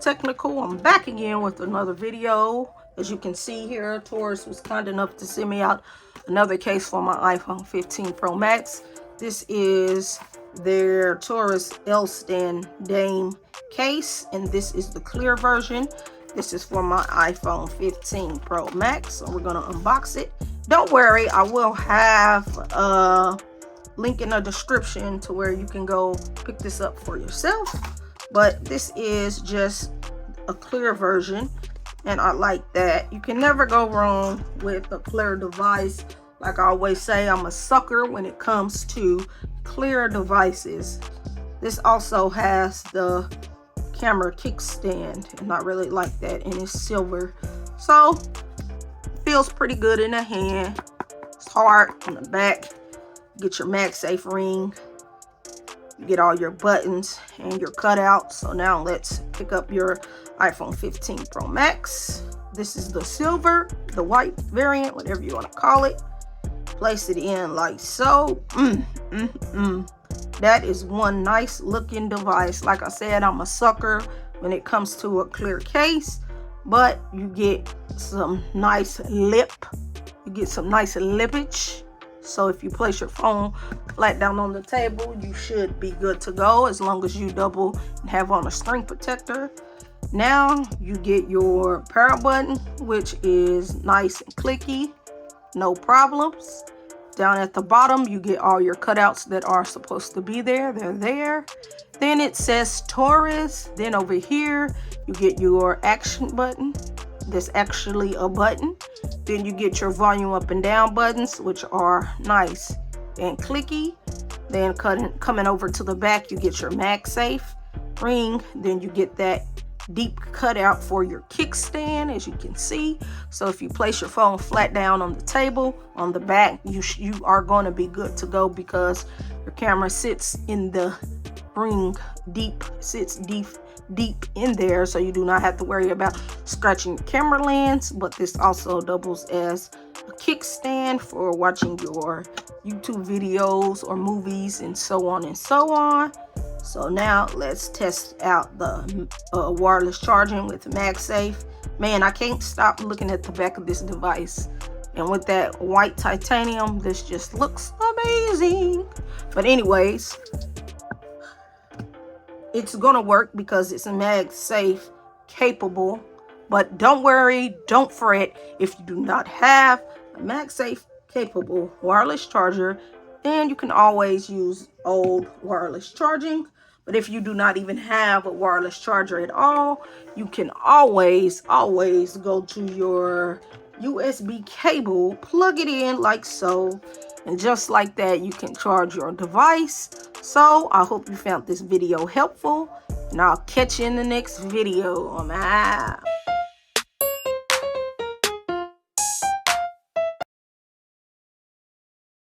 technical. I'm back again with another video. As you can see here, Torres was kind enough to send me out another case for my iPhone 15 Pro Max. This is their Torres Lstand Dame case, and this is the clear version. This is for my iPhone 15 Pro Max, so we're gonna unbox it. Don't worry, I will have a link in the description to where you can go pick this up for yourself. But this is just a clear version, and I like that. You can never go wrong with a clear device. Like I always say, I'm a sucker when it comes to clear devices. This also has the camera kickstand, and I really like that, and it's silver, so feels pretty good in the hand. It's hard on the back. Get your MagSafe ring. You get all your buttons and your cutouts. So now let's pick up your iPhone 15 Pro Max. This is the silver, the white variant, whatever you want to call it. Place it in like so. That is one nice looking device. Like I said, I'm a sucker when it comes to a clear case, but you get some nice lip. You get some nice lippage. So if you place your phone flat down on the table, you should be good to go, as long as you double and have on a screen protector. Now you get your power button, which is nice and clicky, no problems. Down at the bottom, you get all your cutouts that are supposed to be there. They're there. Then it says Torres. Then over here, you get your action button. There's actually a button. Then you get your volume up and down buttons, which are nice and clicky. Then coming over to the back, you get your MagSafe ring. Then you get that deep cutout for your kickstand, as you can see. So if you place your phone flat down on the table, on the back, you are going to be good to go, because your camera sits in the ring sits deep in there, so you do not have to worry about scratching your camera lens. But this also doubles as a kickstand for watching your YouTube videos or movies, and so on and so on. So now let's test out the wireless charging with MagSafe. Man, I can't stop looking at the back of this device, and with that white titanium, this just looks amazing. But anyways, it's gonna work because it's a MagSafe capable. But don't worry, don't fret. If you do not have a MagSafe capable wireless charger, then you can always use old wireless charging. But if you do not even have a wireless charger at all, you can always go to your USB cable, plug it in like so, and just like that, you can charge your device. So I hope you found this video helpful, and I'll catch you in the next video. I'm out.